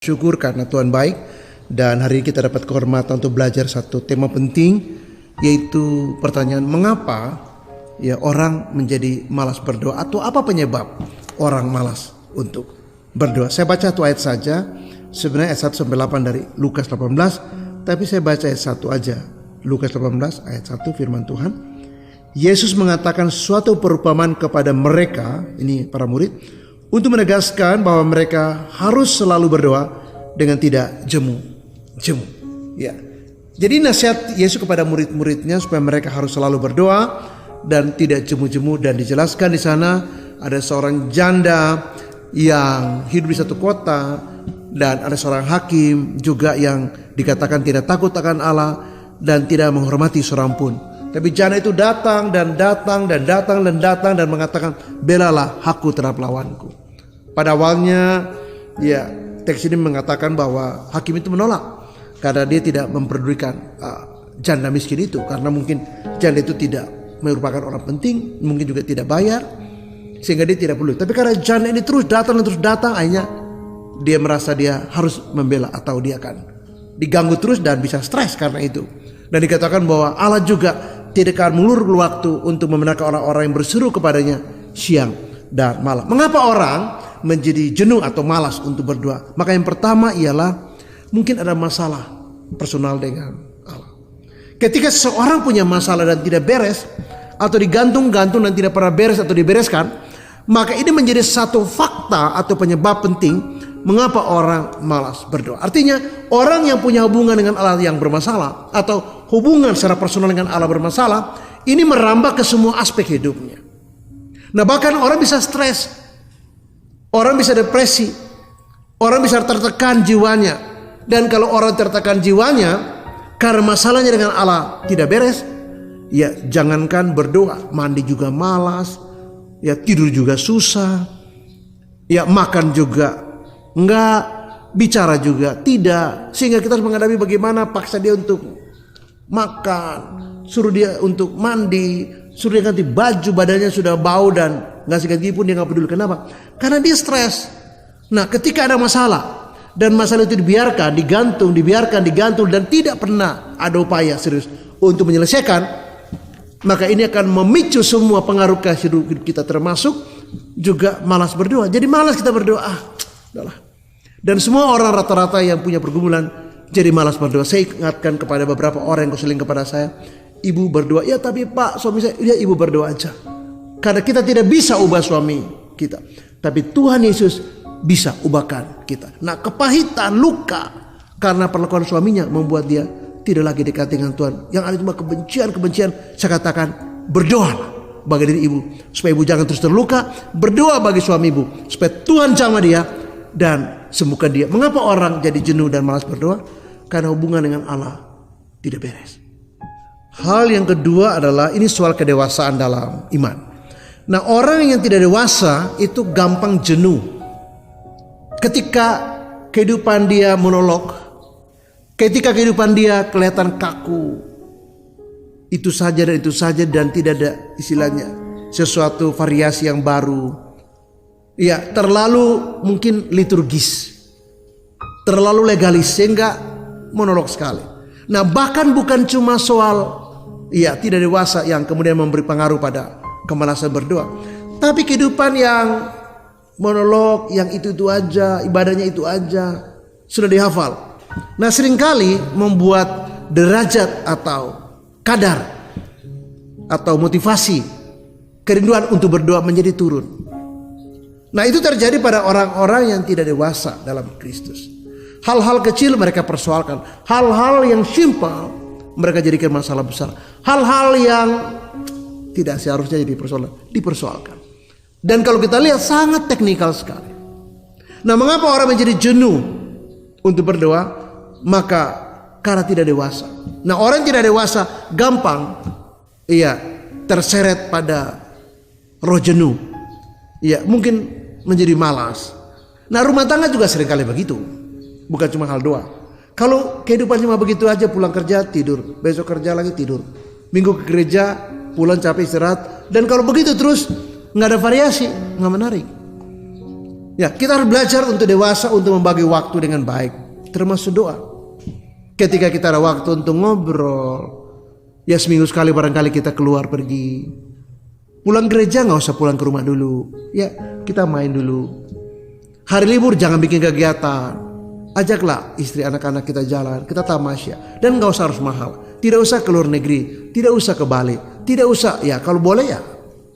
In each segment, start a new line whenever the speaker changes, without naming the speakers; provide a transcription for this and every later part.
Syukur karena Tuhan baik, dan hari ini kita dapat kehormatan untuk belajar satu tema penting, yaitu pertanyaan mengapa ya orang menjadi malas berdoa, atau apa penyebab orang malas untuk berdoa. Saya baca satu ayat saja, sebenarnya ayat 1 sampai 8 dari Lukas 18, tapi saya baca ayat 1 aja. Lukas 18 ayat 1, firman Tuhan. Yesus mengatakan suatu perumpamaan kepada mereka, ini para murid, untuk menegaskan bahwa mereka harus selalu berdoa dengan tidak jemu. Ya. Jadi nasihat Yesus kepada murid-muridnya supaya mereka harus selalu berdoa dan tidak jemu-jemu, dan dijelaskan di sana ada seorang janda yang hidup di satu kota, dan ada seorang hakim juga yang dikatakan tidak takut akan Allah dan tidak menghormati seorang pun. Tapi janda itu datang dan mengatakan, belalah aku terhadap lawanku. Pada awalnya ya teks ini mengatakan bahwa hakim itu menolak karena dia tidak memperdulikan janda miskin itu, karena mungkin janda itu tidak merupakan orang penting, mungkin juga tidak bayar sehingga dia tidak perlu. Tapi karena janda ini terus datang, akhirnya dia merasa dia harus membela, atau dia akan diganggu terus dan bisa stres karena itu. Dan dikatakan bahwa Allah juga tidak akan mengulur waktu untuk membenarkan orang-orang yang berseru kepadanya siang dan malam. Mengapa orang menjadi jenuh atau malas untuk berdoa? Maka yang pertama ialah mungkin ada masalah personal dengan Allah. Ketika seseorang punya masalah dan tidak beres, atau digantung-gantung dan tidak pernah beres atau dibereskan, maka ini menjadi satu fakta atau penyebab penting mengapa orang malas berdoa. Artinya orang yang punya hubungan dengan Allah yang bermasalah, atau hubungan secara personal dengan Allah bermasalah, ini merambah ke semua aspek hidupnya. Nah, bahkan orang bisa stres, orang bisa depresi, orang bisa tertekan jiwanya. Dan kalau orang tertekan jiwanya karena masalahnya dengan Allah tidak beres, ya jangankan berdoa, mandi juga malas, ya tidur juga susah, ya makan juga enggak, bicara juga tidak. Sehingga kita harus menghadapi bagaimana paksa dia untuk makan, suruh dia untuk mandi, suruh dia ganti baju, badannya sudah bau dan nggak ganti pun dia nggak peduli. Kenapa? Karena dia stres. Nah, ketika ada masalah dan masalah itu dibiarkan digantung dan tidak pernah ada upaya serius untuk menyelesaikan, maka ini akan memicu semua pengaruh ke hidup kita, termasuk juga malas berdoa. Jadi malas kita berdoa, udahlah. Dan semua orang rata-rata yang punya pergumulan jadi malas berdoa. Saya ingatkan kepada beberapa orang yang konseling kepada saya, ibu berdoa, ya tapi Pak suami saya, ya ibu berdoa aja. Karena kita tidak bisa ubah suami kita, tapi Tuhan Yesus bisa ubahkan kita. Nah, kepahitan, luka karena perlakuan suaminya membuat dia tidak lagi dekat dengan Tuhan. Yang ada cuma kebencian. Saya katakan, berdoa bagi diri ibu supaya ibu jangan terus terluka. Berdoa bagi suami ibu supaya Tuhan jamah dia dan sembuhkan dia. Mengapa orang jadi jenuh dan malas berdoa? Karena hubungan dengan Allah tidak beres. Hal yang kedua adalah ini soal kedewasaan dalam iman. Nah, orang yang tidak dewasa itu gampang jenuh. Ketika kehidupan dia monolog, ketika kehidupan dia kelihatan kaku, itu saja dan tidak ada istilahnya sesuatu variasi yang baru. Ya, terlalu mungkin liturgis, terlalu legalis sehingga monolog sekali. Nah, bahkan bukan cuma soal tidak dewasa yang kemudian memberi pengaruh pada kemalasan berdoa, tapi kehidupan yang monolog, yang itu aja, ibadahnya itu aja, sudah dihafal. Nah, seringkali membuat derajat atau kadar atau motivasi kerinduan untuk berdoa menjadi turun. Nah, itu terjadi pada orang-orang yang tidak dewasa dalam Kristus. Hal-hal kecil mereka persoalkan, hal-hal yang simpel mereka jadikan masalah besar, hal-hal yang tidak seharusnya jadi dipersoalkan. Dan kalau kita lihat sangat teknikal sekali. Nah, mengapa orang menjadi jenuh untuk berdoa? Maka karena tidak dewasa. Nah, orang tidak dewasa gampang terseret pada roh jenuh. Mungkin menjadi malas. Nah, rumah tangga juga seringkali begitu. Bukan cuma hal doa. Kalau kehidupan cuma begitu aja, pulang kerja tidur, besok kerja lagi tidur, minggu ke gereja, pulang capek istirahat, dan kalau begitu terus nggak ada variasi, nggak menarik. Ya, kita harus belajar untuk dewasa untuk membagi waktu dengan baik, termasuk doa. Ketika kita ada waktu untuk ngobrol, ya seminggu sekali barangkali kita keluar pergi. Pulang gereja nggak usah pulang ke rumah dulu. Ya, kita main dulu. Hari libur jangan bikin kegiatan. Ajaklah istri anak-anak kita jalan, kita tamasya. Dan nggak usah harus mahal. Tidak usah ke luar negeri, tidak usah ke Bali, tidak usah. Ya kalau boleh ya,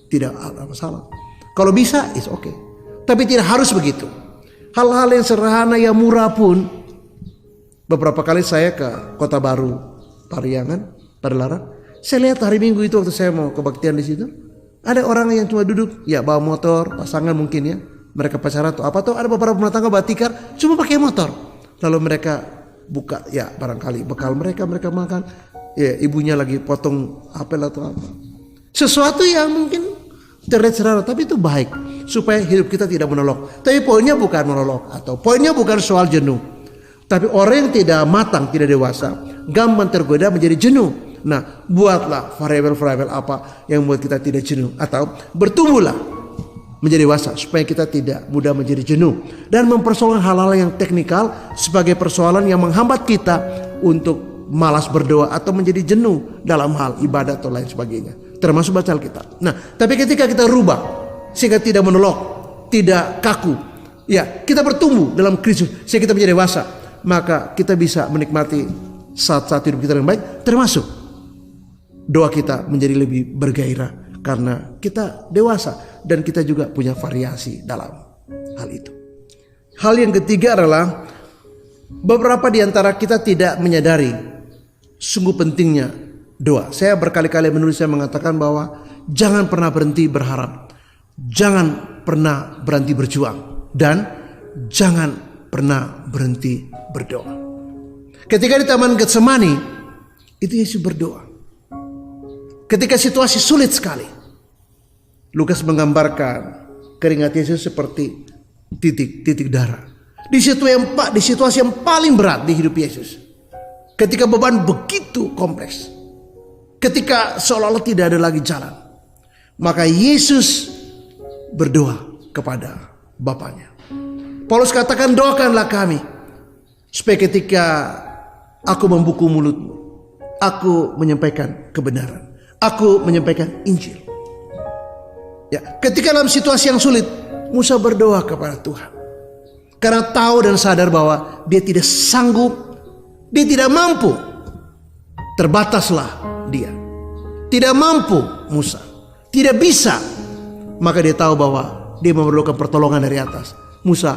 tidak ada masalah. Kalau bisa, it's okay. Tapi tidak harus begitu. Hal-hal yang sederhana yang murah pun. Beberapa kali saya ke Kota Baru, Pariangan, Padalarang. Saya lihat hari Minggu itu waktu saya mau kebaktian di situ. Ada orang yang cuma duduk, ya bawa motor, pasangan mungkin ya. Mereka pacaran atau apa tuh, ada beberapa rumah tangga bawa tikar, cuma pakai motor. Lalu mereka buka, ya barangkali bekal mereka makan. Ya ibunya lagi potong apel atau apa. Sesuatu yang mungkin terlihat sederhana, tapi itu baik. Supaya hidup kita tidak menolok. Tapi poinnya bukan menolok, atau poinnya bukan soal jenuh. Tapi orang yang tidak matang, tidak dewasa, gampang tergoda menjadi jenuh. Nah, buatlah variabel-variabel apa yang membuat kita tidak jenuh. Atau bertumbuhlah menjadi dewasa supaya kita tidak mudah menjadi jenuh. Dan mempersoalkan hal-hal yang teknikal sebagai persoalan yang menghambat kita untuk malas berdoa atau menjadi jenuh dalam hal ibadah atau lain sebagainya. Termasuk baca Alkitab. Nah, tapi ketika kita rubah sehingga tidak menolak, tidak kaku, ya kita bertumbuh dalam Kristus sehingga kita menjadi dewasa, maka kita bisa menikmati saat-saat hidup kita dengan baik, termasuk doa kita menjadi lebih bergairah karena kita dewasa dan kita juga punya variasi dalam hal itu. Hal yang ketiga adalah beberapa di antara kita tidak menyadari sungguh pentingnya doa. Saya berkali-kali menulis, saya mengatakan bahwa jangan pernah berhenti berharap, jangan pernah berhenti berjuang, dan jangan pernah berhenti berdoa. Ketika di Taman Getsemani, itu Yesus berdoa. Ketika situasi sulit sekali, Lukas menggambarkan keringat Yesus seperti titik-titik darah. Di situasi yang paling berat di hidup Yesus. Ketika beban begitu kompleks. Ketika seolah-olah tidak ada lagi jalan. Maka Yesus berdoa kepada Bapanya. Paulus katakan, doakanlah kami. Supaya ketika aku membuku mulutmu, aku menyampaikan kebenaran. Aku menyampaikan Injil. Ya, ketika dalam situasi yang sulit, Musa berdoa kepada Tuhan. Karena tahu dan sadar bahwa dia tidak sanggup, dia tidak mampu. Terbataslah dia. Tidak mampu Musa. Tidak bisa. Maka dia tahu bahwa dia memerlukan pertolongan dari atas. Musa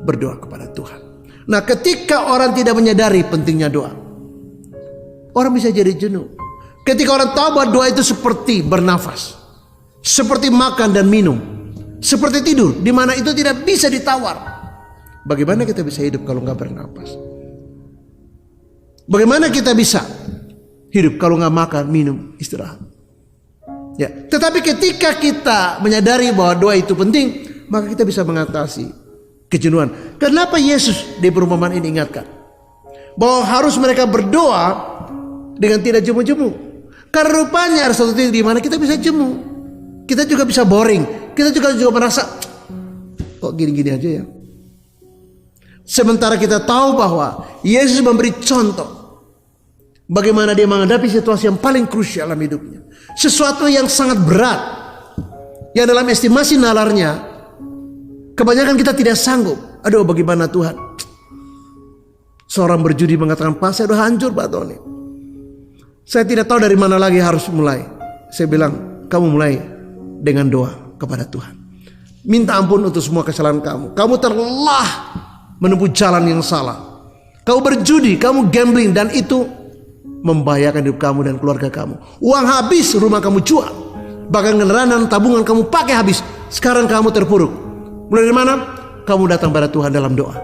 berdoa kepada Tuhan. Nah, ketika orang tidak menyadari pentingnya doa, orang bisa jadi jenuh. Ketika orang tahu bahwa doa itu seperti bernafas, seperti makan dan minum, seperti tidur, di mana itu tidak bisa ditawar. Bagaimana kita bisa hidup kalau nggak bernafas? Bagaimana kita bisa hidup kalau nggak makan, minum, istirahat? Ya, tetapi ketika kita menyadari bahwa doa itu penting, maka kita bisa mengatasi kejenuhan. Kenapa Yesus di perumpamaan ini ingatkan bahwa harus mereka berdoa dengan tidak jemu-jemu? Karena rupanya ada satu titik di mana kita bisa jemu, kita juga bisa boring, kita juga merasa kok gini-gini aja ya. Sementara kita tahu bahwa Yesus memberi contoh bagaimana dia menghadapi situasi yang paling krusial dalam hidupnya, sesuatu yang sangat berat, yang dalam estimasi nalarnya kebanyakan kita tidak sanggup. Aduh, bagaimana Tuhan? Seorang berjudi mengatakan, Pak, saya udah hancur Pak Tony. Saya tidak tahu dari mana lagi harus mulai. Saya bilang, kamu mulai dengan doa kepada Tuhan. Minta ampun untuk semua kesalahan kamu. Kamu telah menempuh jalan yang salah. Kamu berjudi, kamu gambling, dan itu membahayakan hidup kamu dan keluarga kamu. Uang habis, rumah kamu jual. Bahkan kendaraan dan tabungan kamu pakai habis. Sekarang kamu terpuruk. Mulai dari mana? Kamu datang pada Tuhan dalam doa.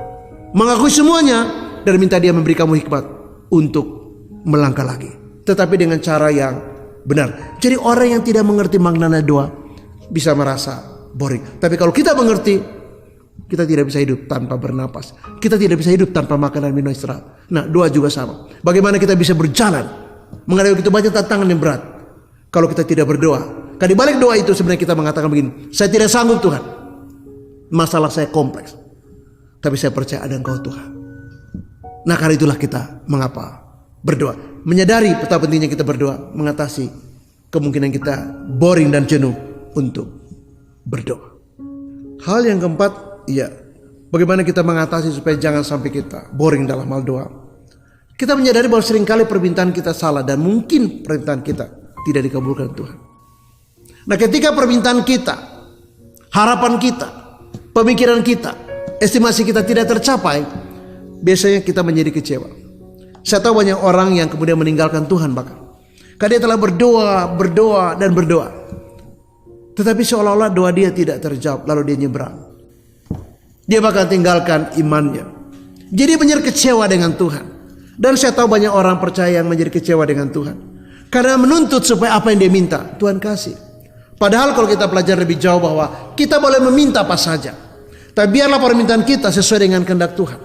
Mengakui semuanya dan minta Dia memberi kamu hikmat untuk melangkah lagi. Tetapi dengan cara yang benar. Jadi orang yang tidak mengerti makna doa bisa merasa boring. Tapi kalau kita mengerti, kita tidak bisa hidup tanpa bernapas. Kita tidak bisa hidup tanpa makan dan minum istirahat. Nah, doa juga sama. Bagaimana kita bisa berjalan menghadapi begitu banyak tantangan yang berat kalau kita tidak berdoa? Karena di balik doa itu sebenarnya kita mengatakan begini, saya tidak sanggup Tuhan. Masalah saya kompleks. Tapi saya percaya ada Engkau Tuhan. Nah karena itulah kita mengapa berdoa. Menyadari betapa pentingnya kita berdoa. Mengatasi kemungkinan kita boring dan jenuh untuk berdoa. Hal yang keempat, ya, bagaimana kita mengatasi supaya jangan sampai kita boring dalam hal doa. Kita menyadari bahwa seringkali permintaan kita salah dan mungkin permintaan kita tidak dikabulkan Tuhan. Nah ketika permintaan kita, harapan kita, pemikiran kita, estimasi kita tidak tercapai, biasanya kita menjadi kecewa. Saya tahu banyak orang yang kemudian meninggalkan Tuhan bahkan. Karena dia telah berdoa dan berdoa. Tetapi seolah-olah doa dia tidak terjawab, lalu dia nyebrang. Dia bahkan tinggalkan imannya. Jadi menjadi kecewa dengan Tuhan. Dan saya tahu banyak orang percaya yang menjadi kecewa dengan Tuhan. Karena menuntut supaya apa yang dia minta, Tuhan kasih. Padahal kalau kita pelajari lebih jauh bahwa kita boleh meminta apa saja. Tapi biarlah permintaan kita sesuai dengan kehendak Tuhan.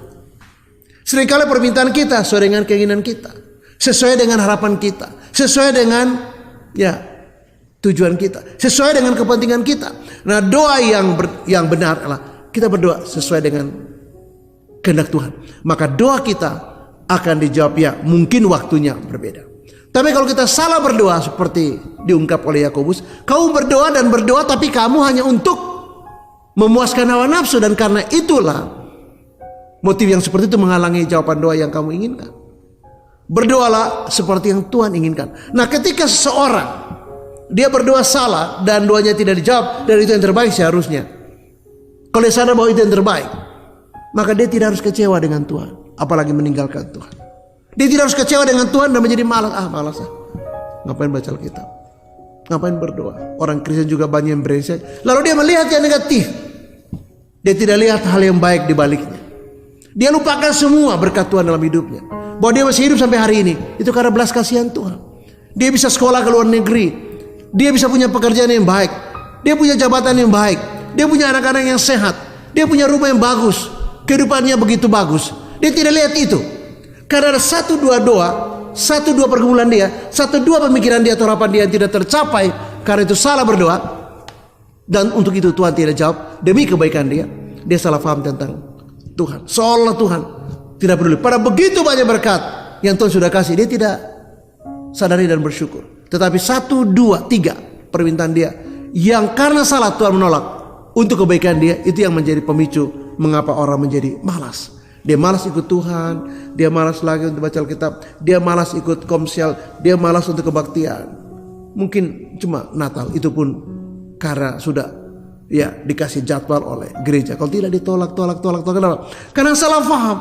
Seringkali permintaan kita sesuai dengan keinginan kita. Sesuai dengan harapan kita. Sesuai dengan tujuan kita. Sesuai dengan kepentingan kita. Nah doa yang benar adalah kita berdoa sesuai dengan kehendak Tuhan. Maka doa kita akan dijawab mungkin waktunya berbeda. Tapi kalau kita salah berdoa seperti diungkap oleh Yakobus, kamu berdoa dan berdoa tapi kamu hanya untuk memuaskan hawa nafsu, dan karena itulah motif yang seperti itu menghalangi jawaban doa yang kamu inginkan. Berdoalah seperti yang Tuhan inginkan. Nah ketika seseorang dia berdoa salah dan doanya tidak dijawab, dan itu yang terbaik seharusnya, kalau dia sadar bahwa itu yang terbaik, maka dia tidak harus kecewa dengan Tuhan. Apalagi meninggalkan Tuhan. Dia tidak harus kecewa dengan Tuhan dan menjadi malas. Malas. Ngapain baca Alkitab? Ngapain berdoa? Orang Kristen juga banyak yang brengsek. Lalu dia melihat yang negatif. Dia tidak lihat hal yang baik di baliknya. Dia lupakan semua berkat Tuhan dalam hidupnya. Bahwa dia masih hidup sampai hari ini, itu karena belas kasihan Tuhan. Dia bisa sekolah ke luar negeri. Dia bisa punya pekerjaan yang baik. Dia punya jabatan yang baik. Dia punya anak-anak yang sehat. Dia punya rumah yang bagus. Kehidupannya begitu bagus. Dia tidak lihat itu. Karena ada satu dua pergumulan dia, satu dua pemikiran dia atau harapan dia yang tidak tercapai. Karena itu salah berdoa. Dan untuk itu Tuhan tidak jawab. Demi kebaikan dia, dia salah paham tentang Tuhan. Seolah Tuhan tidak peduli. Pada begitu banyak berkat yang Tuhan sudah kasih, dia tidak sadari dan bersyukur. Tetapi 1, 2, 3 permintaan dia yang karena salah Tuhan menolak untuk kebaikan dia, itu yang menjadi pemicu mengapa orang menjadi malas. Dia malas ikut Tuhan, dia malas lagi untuk baca Alkitab, dia malas ikut komsel, dia malas untuk kebaktian. Mungkin cuma Natal, itu pun karena sudah dikasih jadwal oleh gereja. Kalau tidak ditolak. Kenapa? Karena salah paham.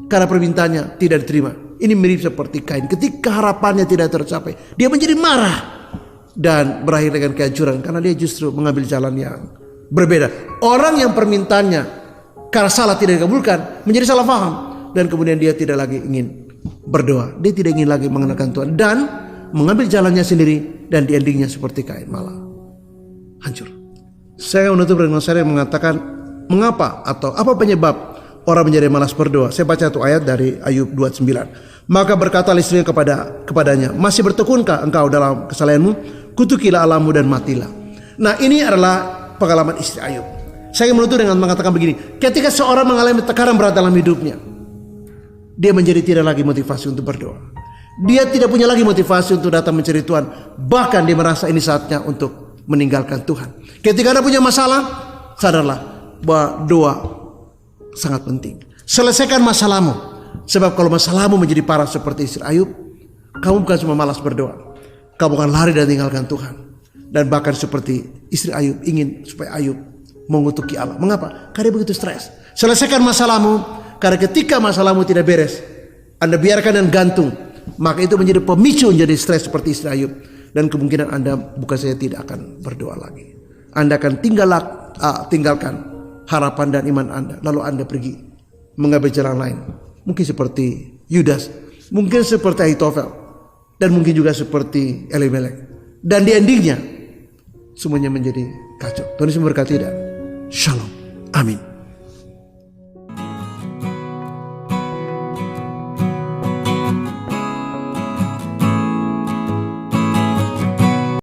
Karena permintaannya tidak diterima. Ini mirip seperti Kain. Ketika harapannya tidak tercapai, dia menjadi marah dan berakhir dengan kehancuran karena dia justru mengambil jalan yang berbeda. Orang yang permintaannya karena salah tidak dikabulkan menjadi salah paham, dan kemudian dia tidak lagi ingin berdoa. Dia tidak ingin lagi mengenalkan Tuhan dan mengambil jalannya sendiri, dan di endingnya seperti Kain, malah hancur. Saya menutup dengan saya mengatakan mengapa atau apa penyebab orang menjadi malas berdoa. Saya baca satu ayat dari Ayub 29. Maka berkata istrinya kepadanya, masih bertekunkah engkau dalam kesalahanmu? Kutukilah Allahmu dan matilah. Nah ini adalah pengalaman istri Ayub. Saya menutup dengan mengatakan begini, ketika seorang mengalami tekanan berat dalam hidupnya, dia menjadi tidak lagi motivasi untuk berdoa. Dia tidak punya lagi motivasi untuk datang mencari Tuhan. Bahkan dia merasa ini saatnya untuk meninggalkan Tuhan. Ketika Anda punya masalah, sadarlah bahwa doa sangat penting. Selesaikan masalahmu. Sebab kalau masalahmu menjadi parah seperti istri Ayub, kamu bukan cuma malas berdoa, kamu akan lari dan tinggalkan Tuhan. Dan bahkan seperti istri Ayub, ingin supaya Ayub mengutuki Allah. Mengapa? Karena dia begitu stres. Selesaikan masalahmu. Karena ketika masalahmu tidak beres, Anda biarkan dan gantung, maka itu menjadi pemicu menjadi stres seperti istri Ayub. Dan kemungkinan Anda bukan saja tidak akan berdoa lagi, Anda akan tinggalkan harapan dan iman Anda. Lalu Anda pergi mengambil jalan lain. Mungkin seperti Yudas, mungkin seperti Ahitofel, dan mungkin juga seperti Elimelek. Dan di endingnya semuanya menjadi kacau. Tuhan Yesus memberkati dan Shalom. Amin.